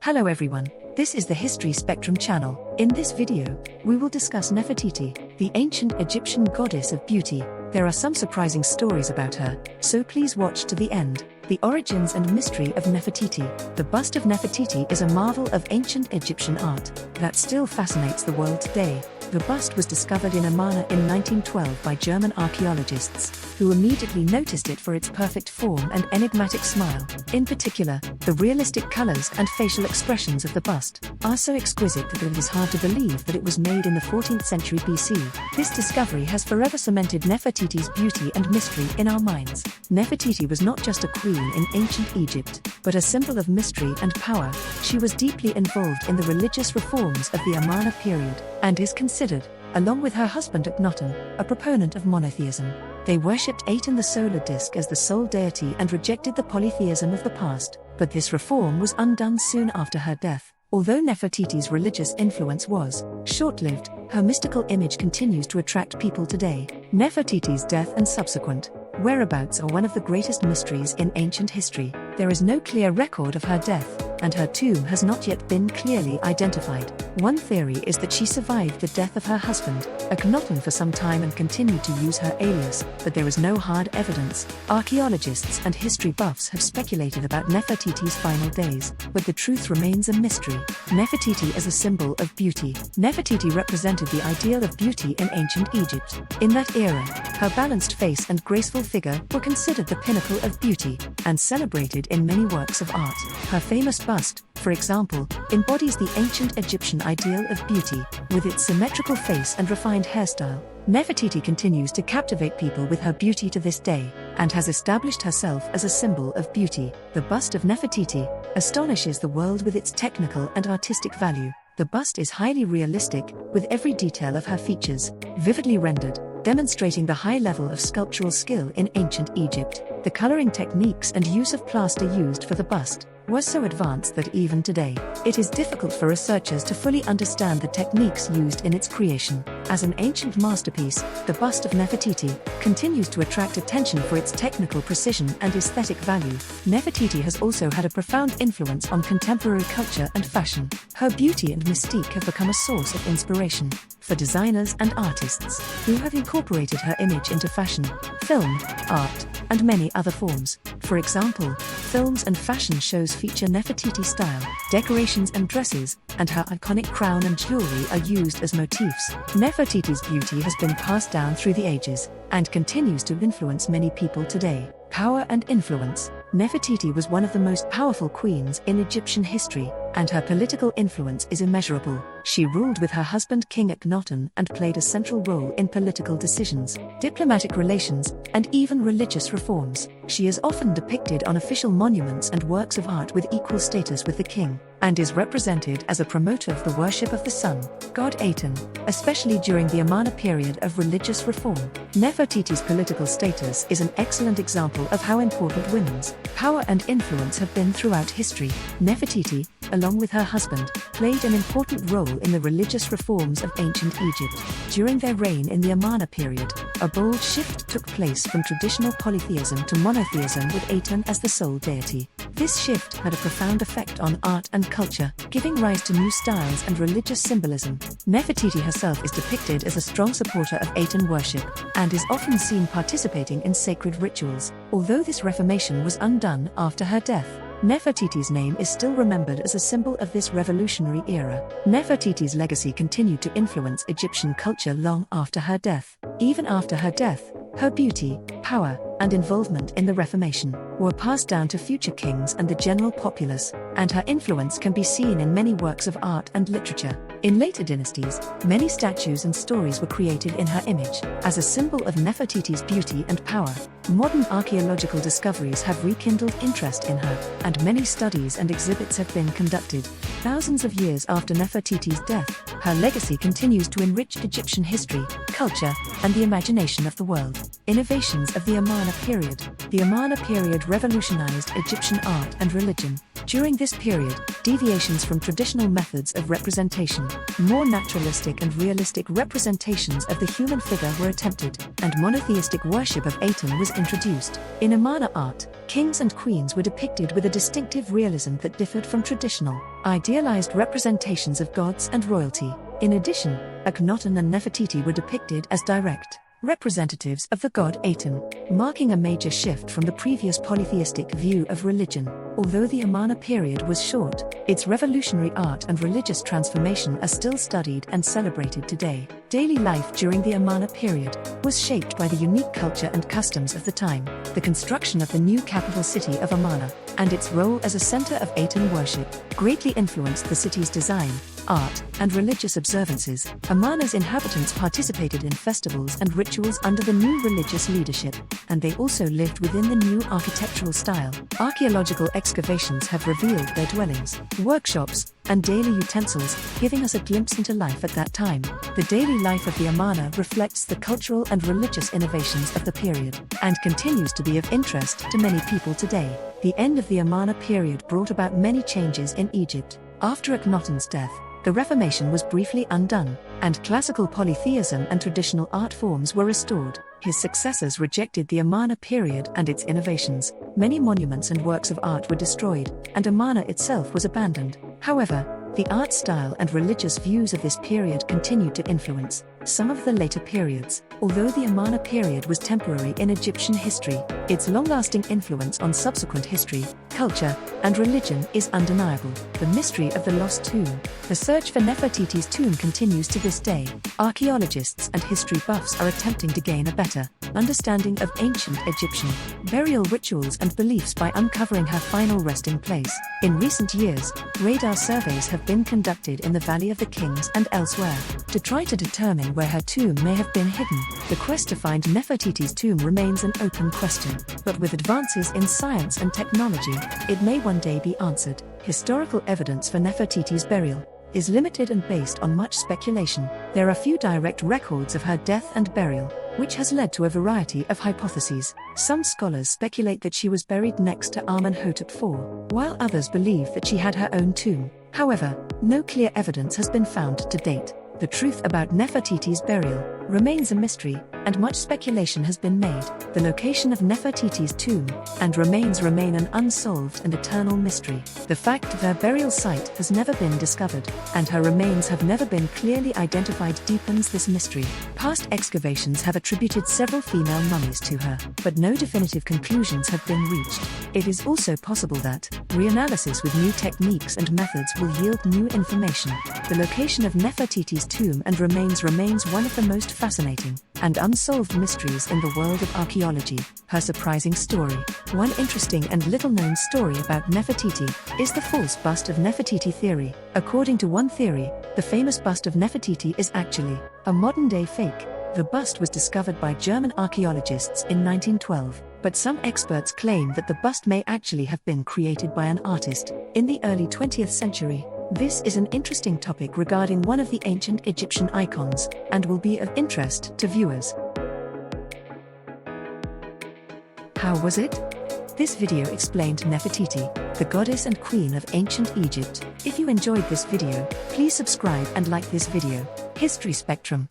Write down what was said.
Hello everyone, this is the History Spectrum channel. In this video, we will discuss Nefertiti, the ancient Egyptian goddess of beauty. There are some surprising stories about her, so please watch to the end. The origins and mystery of Nefertiti. The bust of Nefertiti is a marvel of ancient Egyptian art that still fascinates the world today. The bust was discovered in Amarna in 1912 by German archaeologists, who immediately noticed it for its perfect form and enigmatic smile. In particular, the realistic colors and facial expressions of the bust are so exquisite that it is hard to believe that it was made in the 14th century BC. This discovery has forever cemented Nefertiti's beauty and mystery in our minds. Nefertiti was not just a queen in ancient Egypt, but a symbol of mystery and power. She was deeply involved in the religious reforms of the Amarna period, and is considered, along with her husband Akhenaten, a proponent of monotheism. They worshipped Aten, the solar disk, as the sole deity and rejected the polytheism of the past, but this reform was undone soon after her death. Although Nefertiti's religious influence was short-lived, her mystical image continues to attract people today. Nefertiti's death and subsequent whereabouts are one of the greatest mysteries in ancient history. There is no clear record of her death, and her tomb has not yet been clearly identified. One theory is that she survived the death of her husband, Akhenaten, for some time and continued to use her alias, but there is no hard evidence. Archaeologists and history buffs have speculated about Nefertiti's final days, but the truth remains a mystery. Nefertiti as a symbol of beauty. Nefertiti represented the ideal of beauty in ancient Egypt. In that era, her balanced face and graceful figure were considered the pinnacle of beauty, and celebrated in many works of art. Her famous bust, for example, embodies the ancient Egyptian ideal of beauty, with its symmetrical face and refined hairstyle. Nefertiti continues to captivate people with her beauty to this day, and has established herself as a symbol of beauty. The bust of Nefertiti astonishes the world with its technical and artistic value. The bust is highly realistic, with every detail of her features vividly rendered, demonstrating the high level of sculptural skill in ancient Egypt. The coloring techniques and use of plaster used for the bust was so advanced that even today, it is difficult for researchers to fully understand the techniques used in its creation. As an ancient masterpiece, the bust of Nefertiti continues to attract attention for its technical precision and aesthetic value. Nefertiti has also had a profound influence on contemporary culture and fashion. Her beauty and mystique have become a source of inspiration for designers and artists, who have incorporated her image into fashion, film, art, and many other forms. For example, films and fashion shows feature Nefertiti style, decorations and dresses, and her iconic crown and jewelry are used as motifs. Nefertiti's beauty has been passed down through the ages, and continues to influence many people today. Power and influence. Nefertiti was one of the most powerful queens in Egyptian history, and her political influence is immeasurable. She ruled with her husband King Akhenaten and played a central role in political decisions, diplomatic relations, and even religious reforms. She is often depicted on official monuments and works of art with equal status with the king, and is represented as a promoter of the worship of the sun god Aten, especially during the Amarna period of religious reform. Nefertiti's political status is an excellent example of how important women's power and influence have been throughout history. Nefertiti, along with her husband, played an important role in the religious reforms of ancient Egypt. During their reign in the Amarna period, a bold shift took place from traditional polytheism to monotheism, with Aten as the sole deity. This shift had a profound effect on art and culture, giving rise to new styles and religious symbolism. Nefertiti herself is depicted as a strong supporter of Aten worship, and is often seen participating in sacred rituals. Although this reformation was undone after her death, Nefertiti's name is still remembered as a symbol of this revolutionary era. Nefertiti's legacy continued to influence Egyptian culture long after her death. Even after her death, her beauty, power, and involvement in the Reformation were passed down to future kings and the general populace, and her influence can be seen in many works of art and literature. In later dynasties, many statues and stories were created in her image, as a symbol of Nefertiti's beauty and power. Modern archaeological discoveries have rekindled interest in her, and many studies and exhibits have been conducted. Thousands of years after Nefertiti's death, her legacy continues to enrich Egyptian history, culture, and the imagination of the world. Innovations of the Amarna period. The Amarna period revolutionized Egyptian art and religion. During this period, deviations from traditional methods of representation, more naturalistic and realistic representations of the human figure were attempted, and monotheistic worship of Aten was introduced. In Amarna art, kings and queens were depicted with a distinctive realism that differed from traditional, idealized representations of gods and royalty. In addition, Akhenaten and Nefertiti were depicted as direct representatives of the god Aten, marking a major shift from the previous polytheistic view of religion. Although the Amarna period was short, its revolutionary art and religious transformation are still studied and celebrated today. Daily life during the Amarna period was shaped by the unique culture and customs of the time. The construction of the new capital city of Amarna, and its role as a center of Aten worship, greatly influenced the city's design, art, and religious observances. Amarna's inhabitants participated in festivals and rituals under the new religious leadership, and they also lived within the new architectural style. Archaeological excavations have revealed their dwellings, workshops, and daily utensils, giving us a glimpse into life at that time. The daily life of the Amarna reflects the cultural and religious innovations of the period, and continues to be of interest to many people today. The end of the Amarna period brought about many changes in Egypt. After Akhenaten's death, the Reformation was briefly undone, and classical polytheism and traditional art forms were restored. His successors rejected the Amarna period and its innovations. Many monuments and works of art were destroyed, and Amarna itself was abandoned. However, the art style and religious views of this period continued to influence some of the later periods. Although the Amarna period was temporary in Egyptian history, its long-lasting influence on subsequent history, culture, and religion is undeniable. The mystery of the lost tomb. The search for Nefertiti's tomb continues to this day. Archaeologists and history buffs are attempting to gain a better understanding of ancient Egyptian burial rituals and beliefs by uncovering her final resting place. In recent years, radar surveys have been conducted in the Valley of the Kings and elsewhere to try to determine where her tomb may have been hidden. The quest to find Nefertiti's tomb remains an open question, but with advances in science and technology, it may one day be answered. Historical evidence for Nefertiti's burial is limited and based on much speculation. There are few direct records of her death and burial, which has led to a variety of hypotheses. Some scholars speculate that she was buried next to Amenhotep IV, while others believe that she had her own tomb. However, no clear evidence has been found to date. The truth about Nefertiti's burial remains a mystery, and much speculation has been made. The location of Nefertiti's tomb and remains remain an unsolved and eternal mystery. The fact of her burial site has never been discovered, and her remains have never been clearly identified deepens this mystery. Past excavations have attributed several female mummies to her, but no definitive conclusions have been reached. It is also possible that reanalysis with new techniques and methods will yield new information. The location of Nefertiti's tomb and remains one of the most fascinating and unsolved mysteries in the world of archaeology. Her surprising story. One interesting and little-known story about Nefertiti is the false bust of Nefertiti theory. According to one theory, the famous bust of Nefertiti is actually a modern-day fake. The bust was discovered by German archaeologists in 1912, but some experts claim that the bust may actually have been created by an artist in the early 20th century. This is an interesting topic regarding one of the ancient Egyptian icons, and will be of interest to viewers. How was it? This video explained Nefertiti, the goddess and queen of ancient Egypt. If you enjoyed this video, please subscribe and like this video. History Spectrum.